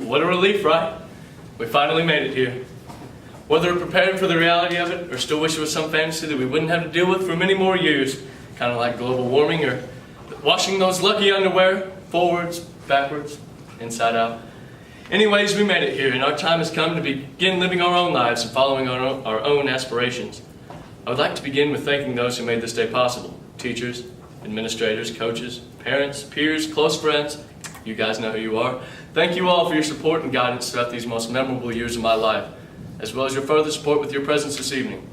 What a relief, right? We finally made it here. Whether we're prepared for the reality of it or still wish it was some fantasy that we wouldn't have to deal with for many more years, kind of like global warming or washing those lucky underwear forwards, backwards, inside out. Anyways, we made it here, and our time has come to begin living our own lives and following our own aspirations. I would like to begin with thanking those who made this day possible. Teachers, administrators, coaches, parents, peers, close friends. You guys know who you are. Thank you all for your support and guidance throughout these most memorable years of my life, as well as your further support with your presence this evening.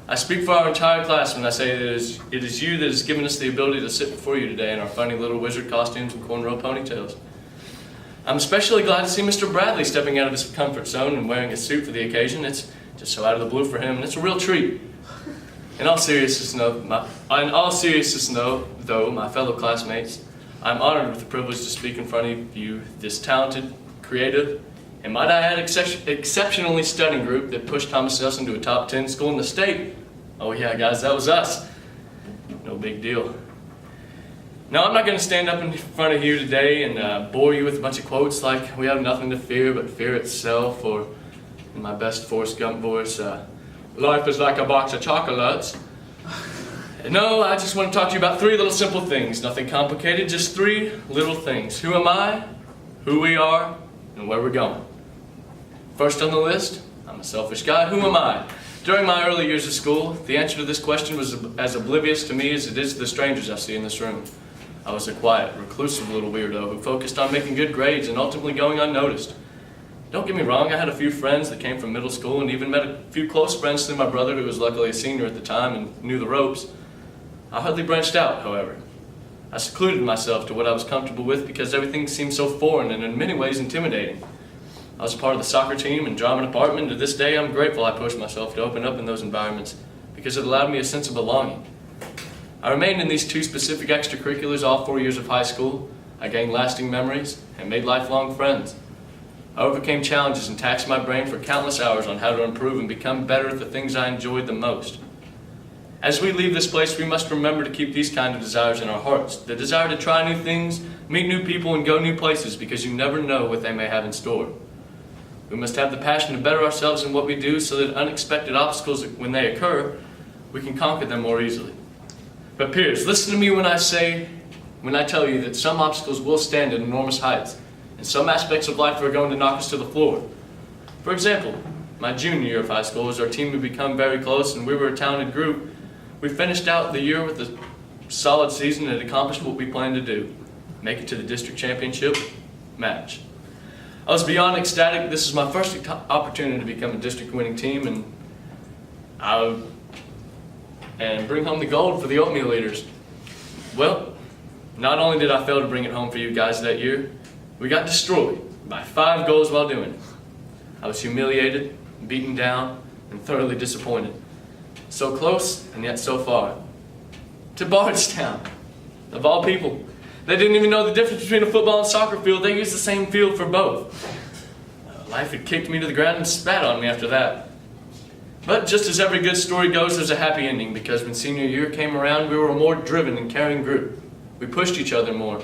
I speak for our entire class when I say that it is you that has given us the ability to sit before you today in our funny little wizard costumes and cornrow ponytails. I'm especially glad to see Mr. Bradley stepping out of his comfort zone and wearing a suit for the occasion. It's just so out of the blue for him, and it's a real treat. In all seriousness, though, my fellow classmates, I'm honored with the privilege to speak in front of you, this talented, creative, and might I add, exceptionally stunning group that pushed Thomas S. into a top 10 school in the state. Oh yeah, guys, that was us. No big deal. Now, I'm not going to stand up in front of you today and bore you with a bunch of quotes like, we have nothing to fear but fear itself, or in my best Forrest Gump voice, life is like a box of chocolates. No, I just want to talk to you about three little simple things. Nothing complicated, just three little things. Who am I, who we are, and where we're going. First on the list, I'm a selfish guy. Who am I? During my early years of school, the answer to this question was as oblivious to me as it is to the strangers I see in this room. I was a quiet, reclusive little weirdo who focused on making good grades and ultimately going unnoticed. Don't get me wrong, I had a few friends that came from middle school and even met a few close friends through my brother who was luckily a senior at the time and knew the ropes. I hardly branched out, however. I secluded myself to what I was comfortable with because everything seemed so foreign and in many ways intimidating. I was a part of the soccer team and drama department, and to this day I'm grateful I pushed myself to open up in those environments because it allowed me a sense of belonging. I remained in these two specific extracurriculars all 4 years of high school. I gained lasting memories and made lifelong friends. I overcame challenges and taxed my brain for countless hours on how to improve and become better at the things I enjoyed the most. As we leave this place, we must remember to keep these kind of desires in our hearts. The desire to try new things, meet new people, and go new places because you never know what they may have in store. We must have the passion to better ourselves in what we do so that unexpected obstacles, when they occur, we can conquer them more easily. But peers, listen to me when I tell you that some obstacles will stand at enormous heights, and some aspects of life are going to knock us to the floor. For example, my junior year of high school, as our team had become very close and we were a talented group, we finished out the year with a solid season and accomplished what we planned to do, make it to the district championship match. I was beyond ecstatic. This is my first opportunity to become a district winning team and bring home the gold for the oatmeal eaters. Well, not only did I fail to bring it home for you guys that year, we got destroyed by 5 goals while doing it. I was humiliated, beaten down, and thoroughly disappointed. So close, and yet so far. To Bardstown, of all people. They didn't even know the difference between a football and soccer field. They used the same field for both. Life had kicked me to the ground and spat on me after that. But just as every good story goes, there's a happy ending, because when senior year came around, we were a more driven and caring group. We pushed each other more.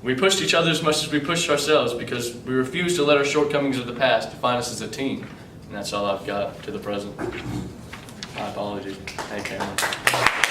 We pushed each other as much as we pushed ourselves because we refused to let our shortcomings of the past define us as a team. And that's all I've got to the present. My apologies. Thank you.